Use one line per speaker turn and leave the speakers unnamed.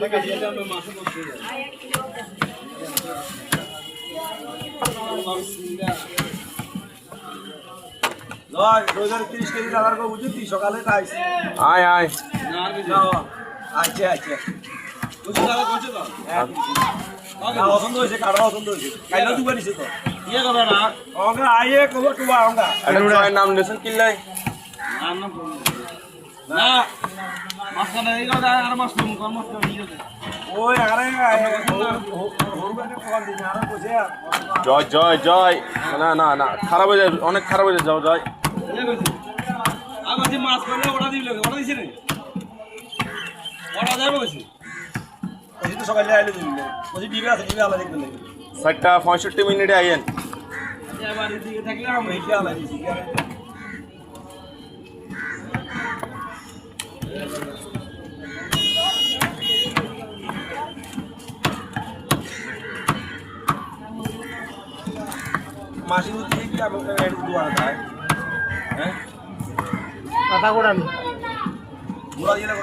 $30 KG colour করবো বুঝলি সকালে খাইস
আয় আয়
আচ্ছা আচ্ছা বুঝলি দাদা করছে তো পছন্দ হয়েছে কাটা পছন্দ হয়েছে কাইলেও দুবার নিছে তো ইয়ে করবে না আমাকে আইয়ে কবর টুবা আমাকে
এটা নাম দিয়েছেন কিল্লাই
না মাছখানে এই কথা আর মাছ কম কম মাছ নিয়ে যেতে ওই আরে হরুবানে কোন দিন আর কইছে
জয় জয় জয় না না না খারাপ হয়ে যায় অনেক খারাপ হয়ে যায় যাও জয়
এই কইছে আবার মাছ করলে ওটা দিবি লাগে ওটা দিছে রে ওটা যাবে কইছে ওই তো সকালে আইলে দিবি ওই দিবে আছে দিবে আলা দেখবেন
7:65 আইয়েন
এবার এদিকে থাকলে আমরা হিটে আলা দিছি মাসি উঠে কি আপনার গাড়ি দুয়া যায় হ্যাঁ কথা কোড়ানি গোড়া দিলে